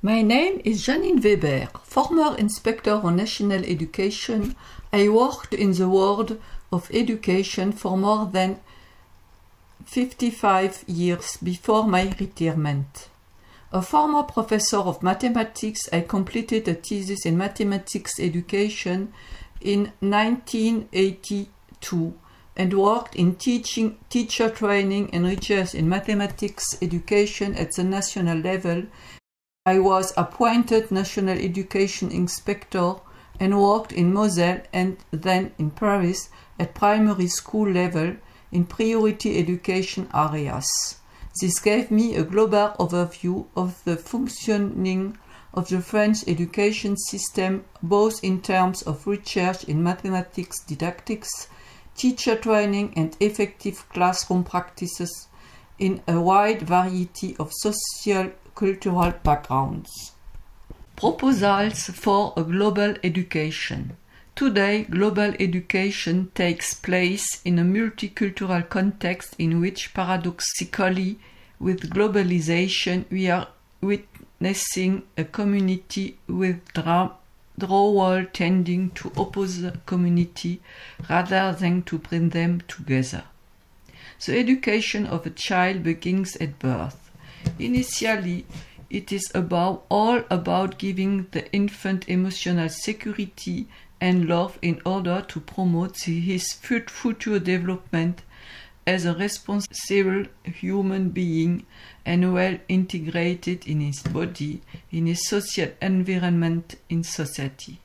My name is Janine Weber, former Inspector of National Education. I worked in the world of education for more than 55 years before my retirement. A former professor of mathematics, I completed a thesis in mathematics education in 1982 and worked in teacher training and research in mathematics education at the national level. I was appointed National Education Inspector and worked in Moselle and then in Paris at primary school level in priority education areas. This gave me a global overview of the functioning of the French education system, both in terms of research in mathematics didactics, teacher training and effective classroom practices in a wide variety of social-cultural backgrounds. Proposals for a global education. Today, global education takes place in a multicultural context in which, paradoxically, with globalization, we are witnessing a community withdrawal tending to oppose the community rather than to bring them together. The education of a child begins at birth. Initially, it is all about giving the infant emotional security and love in order to promote his future development as a responsible human being and well integrated in his body, in his social environment, in society.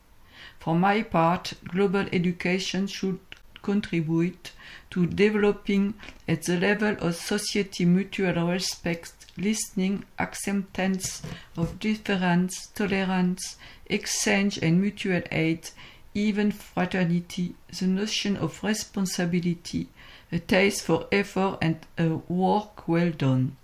For my part, global education should contribute to developing at the level of society mutual respect, listening, acceptance of difference, tolerance, exchange and mutual aid, even fraternity, the notion of responsibility, a taste for effort and a work well done.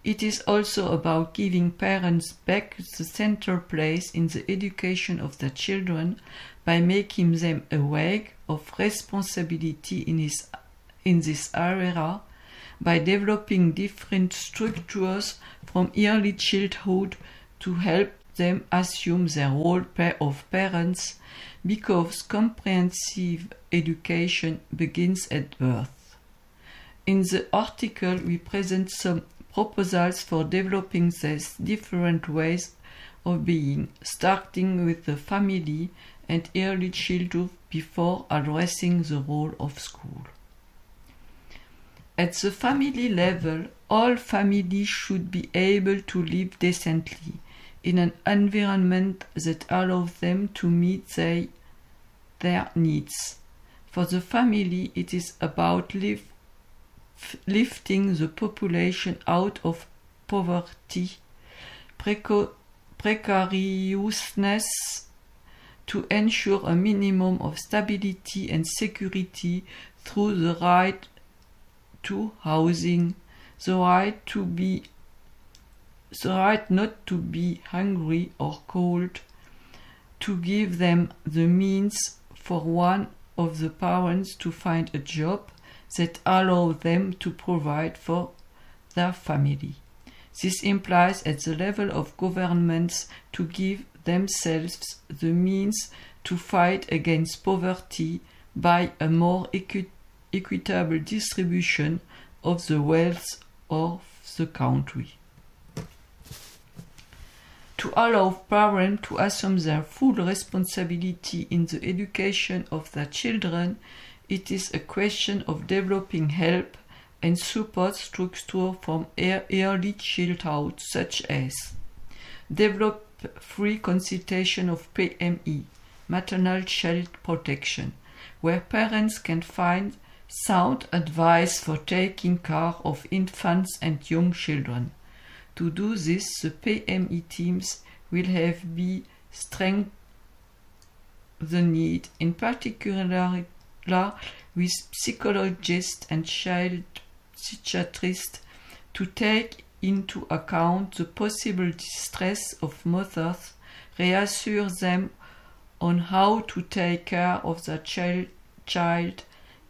It is also about giving parents back the central place in the education of their children by making them aware of responsibility in this area, by developing different structures from early childhood to help them assume their role of parents, because comprehensive education begins at birth. In the article, we present some proposals for developing these different ways of being, starting with the family and early childhood before addressing the role of school. At the family level, all families should be able to live decently in an environment that allows them to meet their needs. For the family, it is about lifting the population out of poverty, precariousness, to ensure a minimum of stability and security through the right to housing, the right not to be hungry or cold, to give them the means for one of the parents to find a job that allows them to provide for their family. This implies at the level of governments to give themselves the means to fight against poverty by a more equitable distribution of the wealth of the country. To allow parents to assume their full responsibility in the education of their children, it is a question of developing help and support structure from early childhood, such as develop free consultation of PME, maternal child protection, where parents can find sound advice for taking care of infants and young children. To do this, the PME teams will have be strengthened in particular with psychologists and child psychiatrists to take into account the possible distress of mothers, reassure them on how to take care of their child,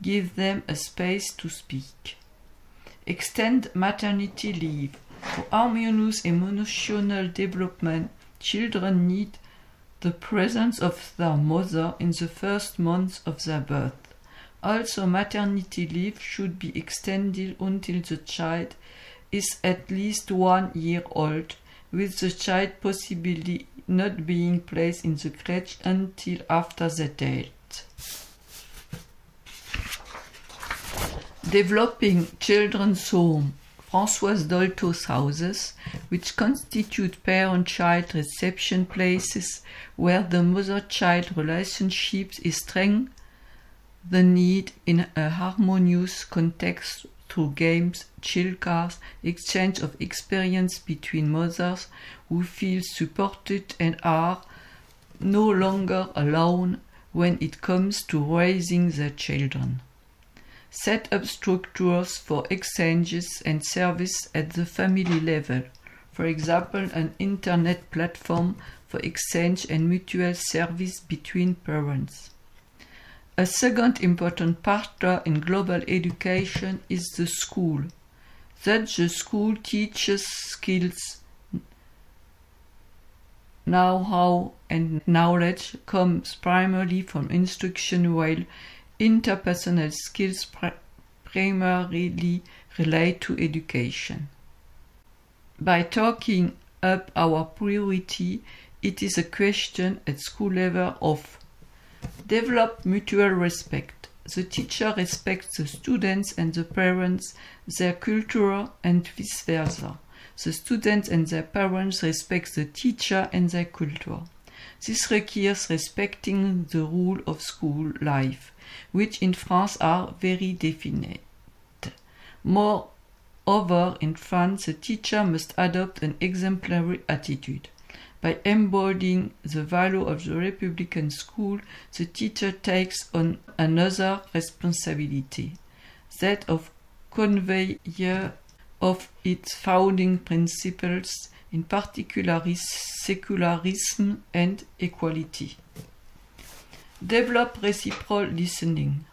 give them a space to speak. Extend maternity leave, For harmonious emotional development, children need the presence of their mother in the first months of their birth. Also, maternity leave should be extended until the child is at least 1 year old, with the child possibly not being placed in the crèche until after the date. Developing children's home. Françoise Dolto's houses, which constitute parent-child reception places where the mother-child relationship is strengthened, the need in a harmonious context through games, chill cars, exchange of experience between mothers who feel supported and are no longer alone when it comes to raising their children. Set up structures for exchanges and service at the family level, for example, an internet platform for exchange and mutual service between parents. A second important partner in global education is the school. That the school teaches skills, know-how and knowledge comes primarily from instruction, while interpersonal skills primarily relate to education. By talking up our priority, it is a question at school level of develop mutual respect. The teacher respects the students and the parents, their culture, and vice versa. The students and their parents respect the teacher and their culture. This requires respecting the rules of school life, which in France are very definite. Moreover, in France, the teacher must adopt an exemplary attitude. By embodying the value of the Republican school, the teacher takes on another responsibility, that of conveyor of its founding principles, in particular secularism and equality. Develop reciprocal listening.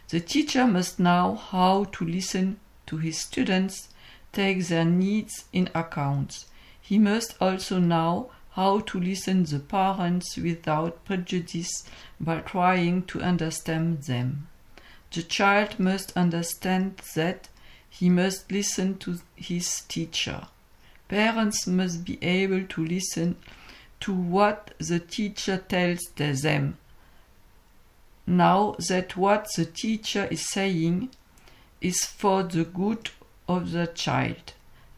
The teacher must know how to listen to his students, take their needs in account. He must also know how to listen to the parents without prejudice by trying to understand them. The child must understand that he must listen to his teacher. Parents must be able to listen to what the teacher tells them. Know that what the teacher is saying is for the good of the child,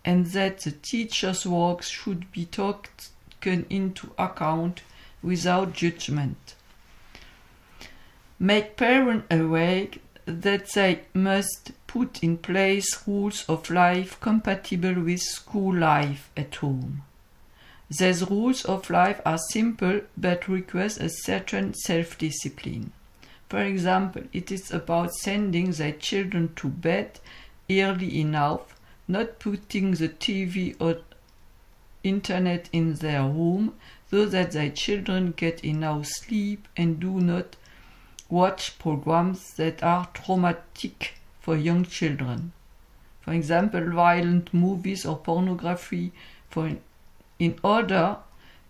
and that the teacher's works should be taken into account without judgment. Make parents aware that they must put in place rules of life compatible with school life at home. These rules of life are simple but require a certain self-discipline. For example, it is about sending their children to bed early enough, not putting the TV or internet in their room so that their children get enough sleep, and do not watch programs that are traumatic for young children. For example, violent movies or pornography, in order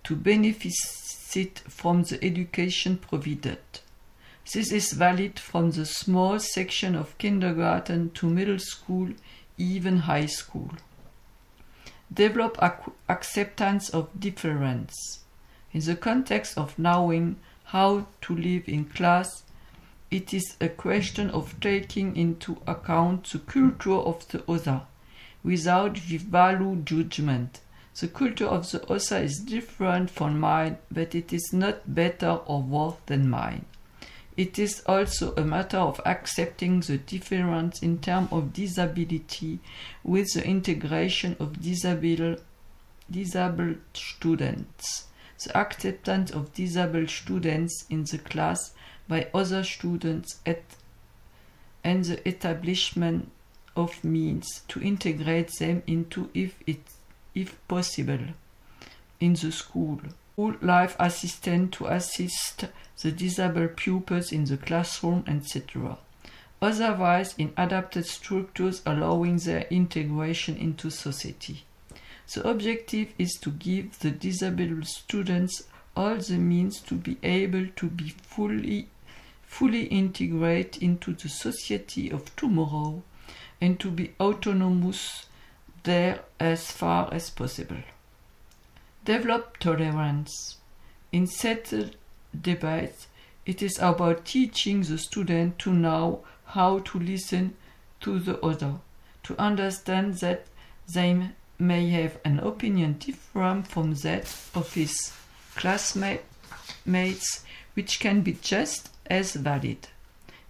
to benefit from the education provided. This is valid from the small section of kindergarten to middle school, even high school. Develop acceptance of difference. In the context of knowing how to live in class, it is a question of taking into account the culture of the other, without value judgment. The culture of the other is different from mine, but it is not better or worse than mine. It is also a matter of accepting the difference in terms of disability with the integration of disabled students. The acceptance of disabled students in the class by other students and the establishment of means to integrate them into, if possible, in the school. Life assistant to assist the disabled pupils in the classroom, etc. Otherwise, in adapted structures allowing their integration into society. The objective is to give the disabled students all the means to be able to be fully integrate into the society of tomorrow and to be autonomous there as far as possible. Develop tolerance. In settled debates, it is about teaching the student to know how to listen to the other, to understand that they may have an opinion different from that of his classmates, which can be just as valid.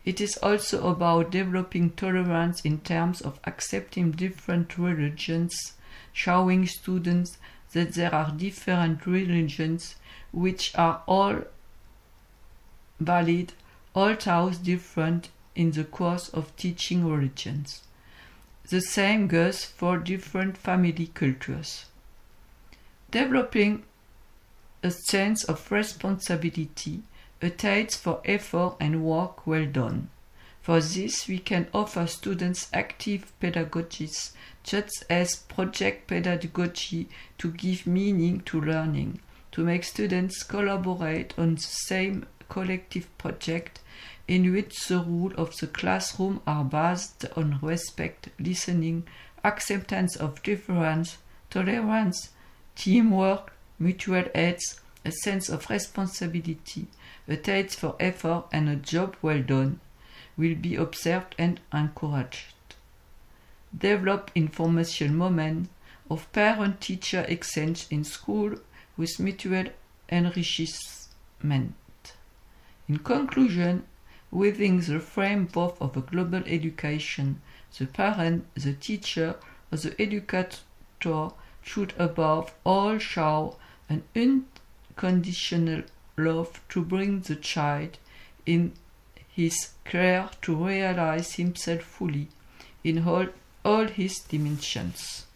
It is also about developing tolerance in terms of accepting different religions, showing students that there are different religions which are all valid, although different in the course of teaching religions. The same goes for different family cultures. Developing a sense of responsibility, a taste for effort and work well done. For this, we can offer students active pedagogies, such as project pedagogy, to give meaning to learning, to make students collaborate on the same collective project in which the rules of the classroom are based on respect, listening, acceptance of difference, tolerance, teamwork, mutual aid, a sense of responsibility, a taste for effort and a job well done will be observed and encouraged. Develop information moments of parent-teacher exchange in school with mutual enrichment. In conclusion, within the framework of a global education, the parent, the teacher, or the educator should above all show an unconditional love to bring the child in his care to realize himself fully in all his dimensions.